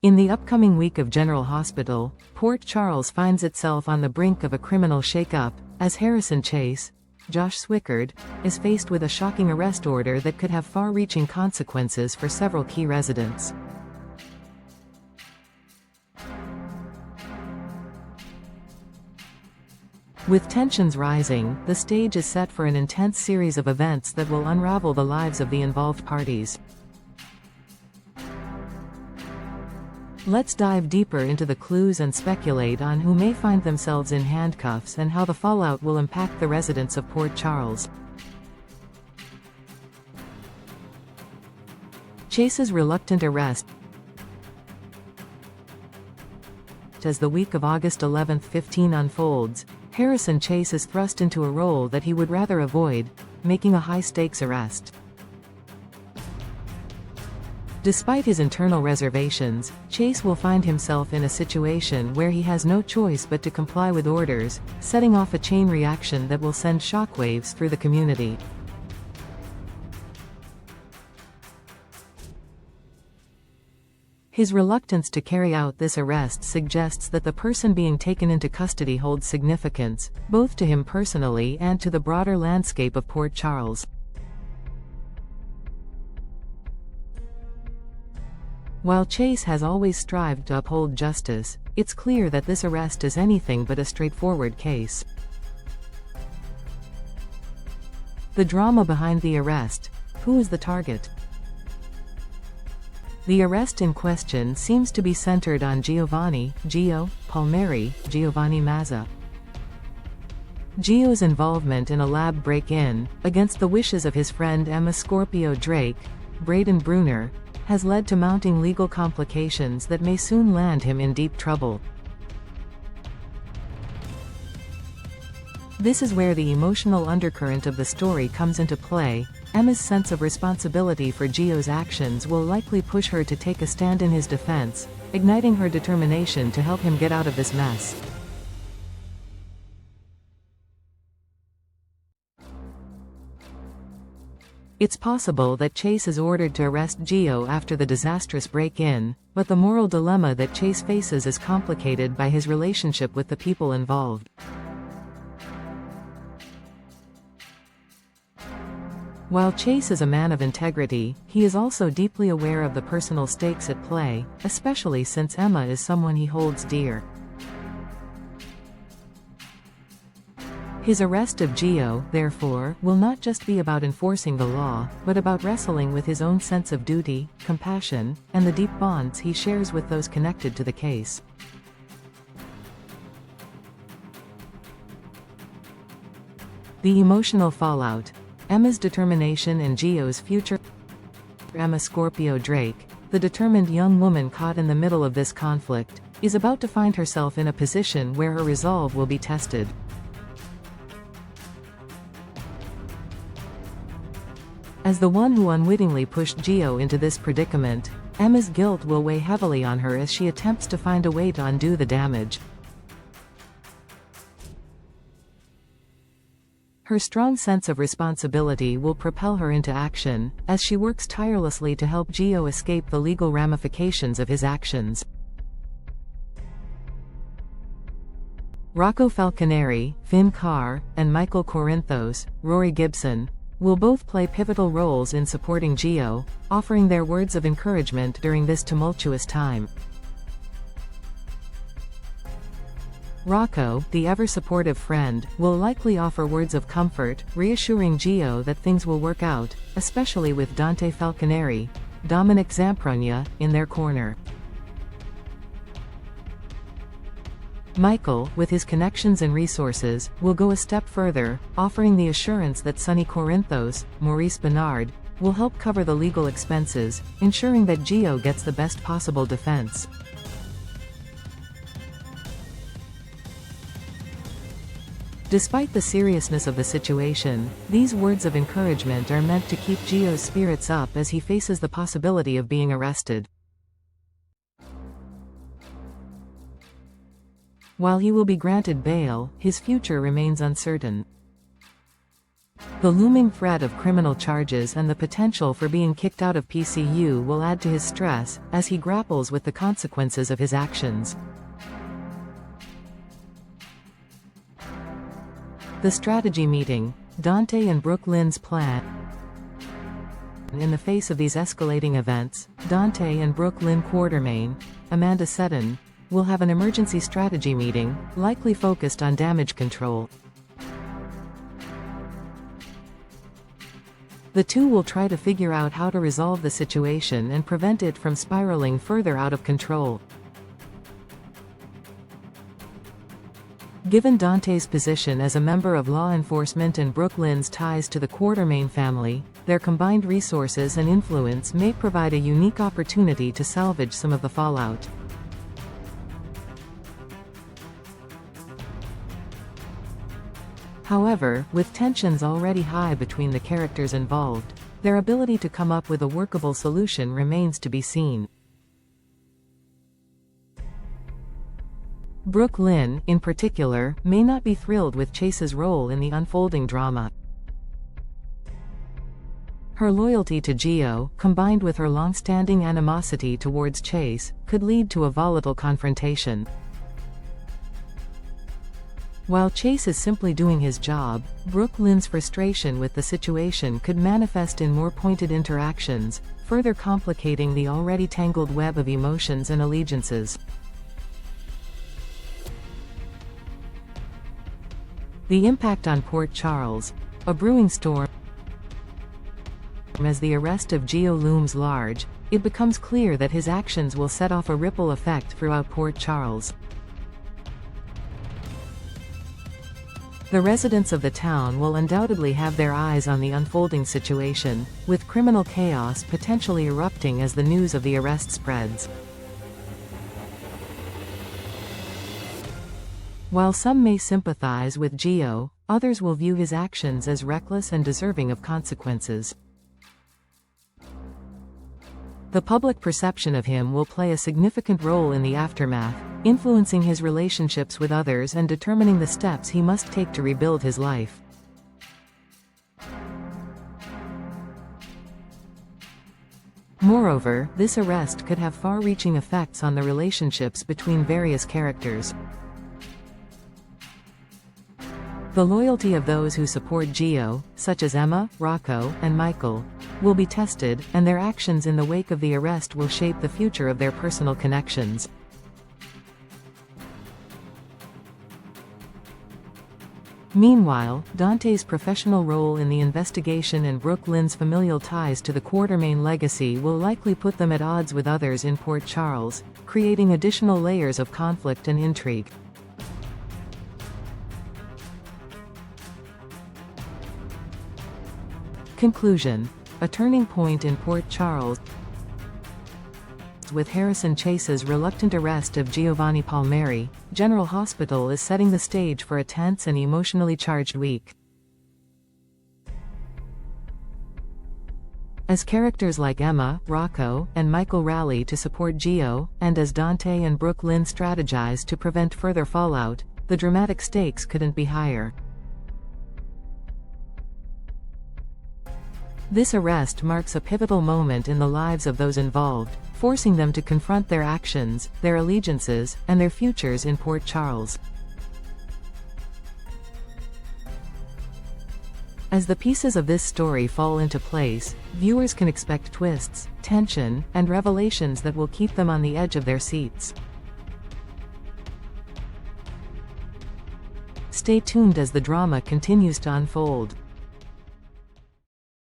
In the upcoming week of General Hospital, Port Charles finds itself on the brink of a criminal shake-up, as Harrison Chase, Josh Swickard, is faced with a shocking arrest order that could have far-reaching consequences for several key residents. With tensions rising, the stage is set for an intense series of events that will unravel the lives of the involved parties. Let's dive deeper into the clues and speculate on who may find themselves in handcuffs and how the fallout will impact the residents of Port Charles. Chase's reluctant arrest. As the week of August 11-15 unfolds, Harrison Chase is thrust into a role that he would rather avoid, making a high-stakes arrest. Despite his internal reservations, Chase will find himself in a situation where he has no choice but to comply with orders, setting off a chain reaction that will send shockwaves through the community. His reluctance to carry out this arrest suggests that the person being taken into custody holds significance, both to him personally and to the broader landscape of Port Charles. While Chase has always strived to uphold justice, it's clear that this arrest is anything but a straightforward case. The drama behind the arrest. Who is the target? The arrest in question seems to be centered on Giovanni Palmieri Mazza. Gio's involvement in a lab break-in, against the wishes of his friend Emma Scorpio Drake, Braden Bruner, has led to mounting legal complications that may soon land him in deep trouble. This is where the emotional undercurrent of the story comes into play. Emma's sense of responsibility for Gio's actions will likely push her to take a stand in his defense, igniting her determination to help him get out of this mess. It's possible that Chase is ordered to arrest Gio after the disastrous break-in, but the moral dilemma that Chase faces is complicated by his relationship with the people involved. While Chase is a man of integrity, he is also deeply aware of the personal stakes at play, especially since Emma is someone he holds dear. His arrest of Gio, therefore, will not just be about enforcing the law, but about wrestling with his own sense of duty, compassion, and the deep bonds he shares with those connected to the case. The emotional fallout. Emma's determination and Gio's future. Emma Scorpio Drake, the determined young woman caught in the middle of this conflict, is about to find herself in a position where her resolve will be tested. As the one who unwittingly pushed Gio into this predicament, Emma's guilt will weigh heavily on her as she attempts to find a way to undo the damage. Her strong sense of responsibility will propel her into action, as she works tirelessly to help Gio escape the legal ramifications of his actions. Rocco Falconeri, Finn Carr, and Michael Corinthos, Rory Gibson, will both play pivotal roles in supporting Gio, offering their words of encouragement during this tumultuous time. Rocco, the ever-supportive friend, will likely offer words of comfort, reassuring Gio that things will work out, especially with Dante Falconeri, Dominic Zamprogna, in their corner. Michael, with his connections and resources, will go a step further, offering the assurance that Sonny Corinthos, Maurice Bernard, will help cover the legal expenses, ensuring that Gio gets the best possible defense. Despite the seriousness of the situation, these words of encouragement are meant to keep Gio's spirits up as he faces the possibility of being arrested. While he will be granted bail, his future remains uncertain. The looming threat of criminal charges and the potential for being kicked out of PCU will add to his stress, as he grapples with the consequences of his actions. The strategy meeting. Dante and Brooke Lynn's plan. In the face of these escalating events, Dante and Brooke Lynn Quartermain, Amanda Seddon, will have an emergency strategy meeting, likely focused on damage control. The two will try to figure out how to resolve the situation and prevent it from spiraling further out of control. Given Dante's position as a member of law enforcement and Brooke Lynn's ties to the Quartermain family, their combined resources and influence may provide a unique opportunity to salvage some of the fallout. However, with tensions already high between the characters involved, their ability to come up with a workable solution remains to be seen. Brooke Lynn, in particular, may not be thrilled with Chase's role in the unfolding drama. Her loyalty to Gio, combined with her long-standing animosity towards Chase, could lead to a volatile confrontation. While Chase is simply doing his job, Brooke Lynn's frustration with the situation could manifest in more pointed interactions, further complicating the already tangled web of emotions and allegiances. The impact on Port Charles. A brewing storm. As the arrest of Gio looms large, it becomes clear that his actions will set off a ripple effect throughout Port Charles. The residents of the town will undoubtedly have their eyes on the unfolding situation, with criminal chaos potentially erupting as the news of the arrest spreads. While some may sympathize with Gio, others will view his actions as reckless and deserving of consequences. The public perception of him will play a significant role in the aftermath, influencing his relationships with others and determining the steps he must take to rebuild his life. Moreover, this arrest could have far-reaching effects on the relationships between various characters. The loyalty of those who support Gio, such as Emma, Rocco, and Michael, will be tested, and their actions in the wake of the arrest will shape the future of their personal connections. Meanwhile, Dante's professional role in the investigation and Brooke Lynn's familial ties to the Quartermain legacy will likely put them at odds with others in Port Charles, creating additional layers of conflict and intrigue. Conclusion. A turning point in Port Charles. With Harrison Chase's reluctant arrest of Giovanni Palmieri, General Hospital is setting the stage for a tense and emotionally charged week. As characters like Emma, Rocco, and Michael rally to support Gio, and as Dante and Brooke Lynn strategize to prevent further fallout, the dramatic stakes couldn't be higher. This arrest marks a pivotal moment in the lives of those involved, forcing them to confront their actions, their allegiances, and their futures in Port Charles. As the pieces of this story fall into place, viewers can expect twists, tension, and revelations that will keep them on the edge of their seats. Stay tuned as the drama continues to unfold.